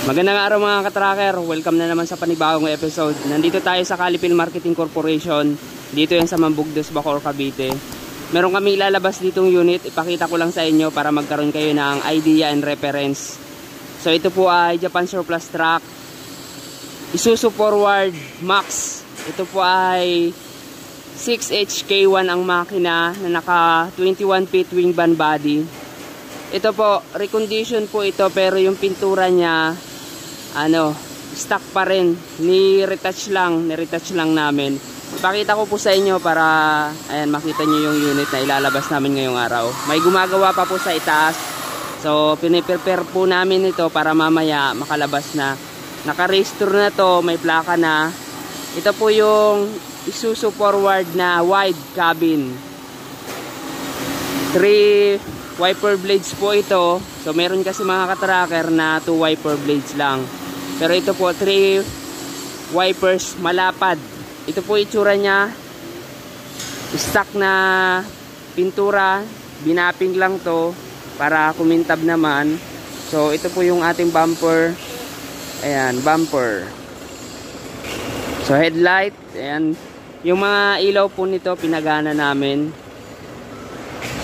Magandang araw mga katracker, welcome na naman sa panibagong episode. Nandito tayo sa Calipil Marketing Corporation. Dito yan sa Mambugdos, Bacoor, Cavite. Meron kami ilalabas ditong unit. Ipakita ko lang sa inyo para magkaroon kayo ng idea and reference. So ito po ay Japan Surplus Truck Isuzu Forward Max. Ito po ay 6HK1 ang makina na naka 21 feet wing van body. Ito po, recondition po ito, pero yung pintura niya stock pa rin. Ni-retouch lang namin. Ipakita ko po sa inyo para ayan, makita nyo yung unit na ilalabas namin ngayong araw. May gumagawa pa po sa itaas. So, piniprepare po namin ito para mamaya makalabas na. Naka-register na to, may plaka na. Ito po yung Isuzu Forward na wide cabin. 3 wiper blades po ito. So, meron kasi mga katracker na 2 wiper blades lang. Pero ito po, 3 wipers malapad. Ito po itsura niya. Stock na pintura. Binapping lang to para kumintab naman. So, ito po yung ating bumper. Ayan, bumper. So, headlight. Ayan. Yung mga ilaw po nito, pinagana namin.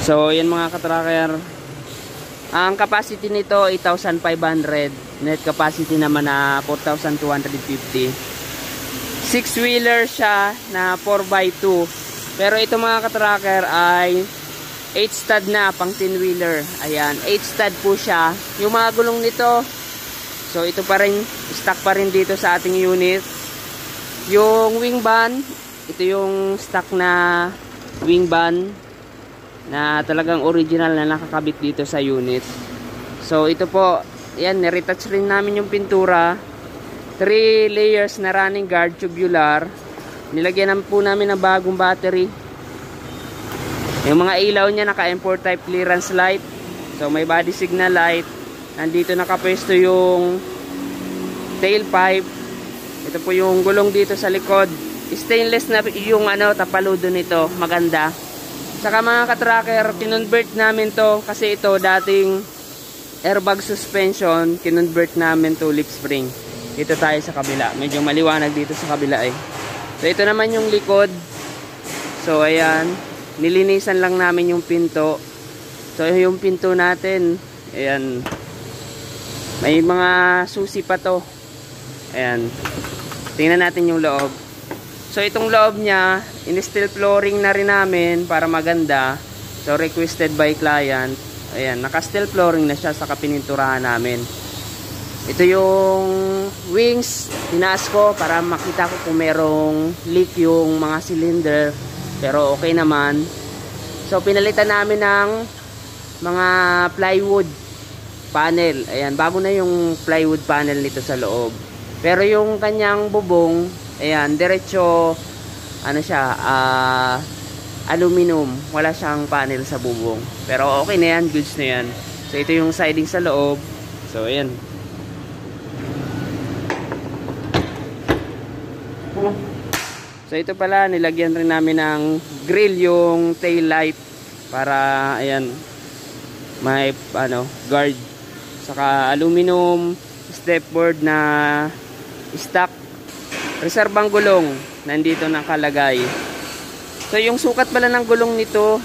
So, yan mga katracker. Ang capacity nito, 8,500. Net capacity naman na 4,250. 6-wheeler siya na 4x2. Pero ito mga katracker ay 8 stud na, pang 10-wheeler. Ayan, 8 stud po siya. Yung mga gulong nito, so ito pa rin, stock pa rin dito sa ating unit. Yung wing van, ito yung stock na wing van na talagang original na nakakabit dito sa unit. So ito po, yan, niretouch rin namin yung pintura. 3 layers na running guard tubular. Nilagyan po namin ng bagong battery. Yung mga ilaw niya naka M4 type clearance light. So may body signal light. Nandito nakapwesto yung tailpipe. Ito po yung gulong dito sa likod. Stainless na yung tapaludo nito, maganda. Saka mga katracker, kinonvert namin to kasi ito dating airbag suspension, kinonvert namin to lip spring. Dito tayo sa kabila. Medyo maliwanag dito sa kabila eh. So ito naman yung likod. So ayan, nilinisan lang namin yung pinto. So yung pinto natin, ayan, may mga susi pa to. Ayan. Tingnan natin yung loob. So itong loob niya, in-steel flooring na rin namin para maganda. So requested by client. Ayan, naka-steel flooring na siya sa kapininturahan namin. Ito yung wings, tinaas ko para makita ko kung merong leak yung mga cylinder. Pero okay naman. So pinalitan namin ng mga plywood panel. Ayan, bago na yung plywood panel nito sa loob. Pero yung kanyang bubong, ayan, diretso aluminum. Wala siyang panel sa bubong. Pero okay na yan, goods na yan. So ito yung siding sa loob. So ayan. So ito pala, nilagyan rin namin ng grill yung tail light para ayan, may guard. Saka aluminum stepboard na stock. Reserbang gulong nandito nakalagay. So yung sukat pala ng gulong nito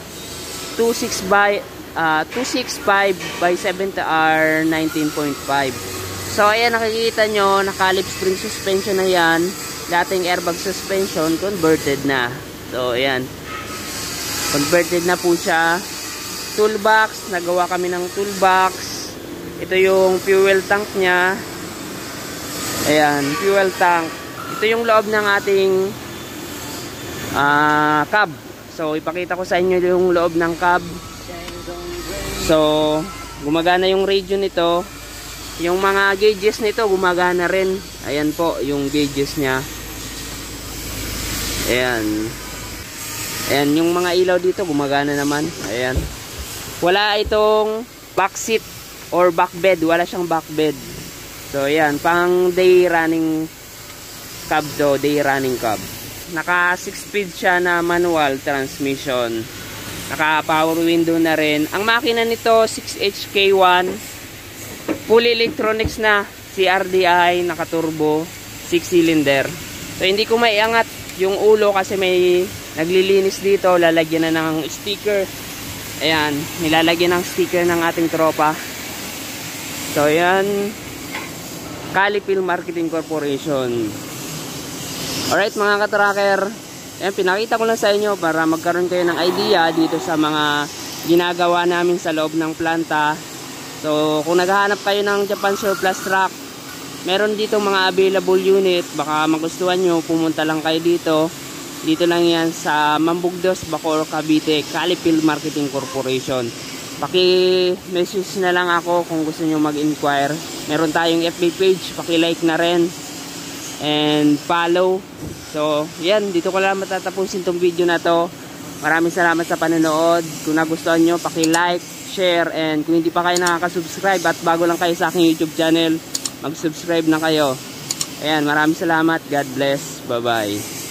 265 by 7R 19.5. So ayan, nakikita nyo, naka-lip spring suspension na yan. Dating airbag suspension, converted na. So ayan, converted na po siya. Toolbox, nagawa kami ng toolbox. Ito yung fuel tank nya. Ayan, fuel tank. Ito yung loob ng ating cab. So ipakita ko sa inyo yung loob ng cab. So gumagana yung radio nito. Yung mga gauges nito gumagana rin. Ayan po yung gauges nya. Ayan. Ayan, yung mga ilaw dito gumagana naman. Ayan. Wala itong back seat or back bed. Wala siyang back bed. So ayan, pang day running cab to, day running cab. Naka 6-speed siya na manual transmission. Naka power window na rin. Ang makina nito 6HK1. fully electronics na, CRDI, naka-turbo, 6 cylinder. So hindi ko maiangat yung ulo kasi may naglilinis dito, lalagyan na ng sticker. Ayan, nilalagyan ng sticker ng ating tropa. So ayan, Calipil Marketing Corporation. Alright mga ka-tracker, ayan, pinakita ko lang sa inyo para magkaroon kayo ng idea dito sa mga ginagawa namin sa loob ng planta. So kung naghahanap kayo ng Japan surplus truck, meron dito mga available unit. Baka magustuhan nyo, pumunta lang kayo dito. Dito lang yan sa Mambugdos, Bacoor, Cavite, Calipil Marketing Corporation. Paki-message na lang ako kung gusto nyo mag-inquire. Meron tayong FB page, paki-like na rin and follow. So yan, dito ko lang matatapusin tong video na to. Maraming salamat sa panonood. Kung nagustuhan nyo, paki-like, share, and kung hindi pa kayo nakaka-subscribe at bago lang kayo sa aking YouTube channel, mag-subscribe na kayo. Ayan, maraming salamat. God bless. Bye-bye.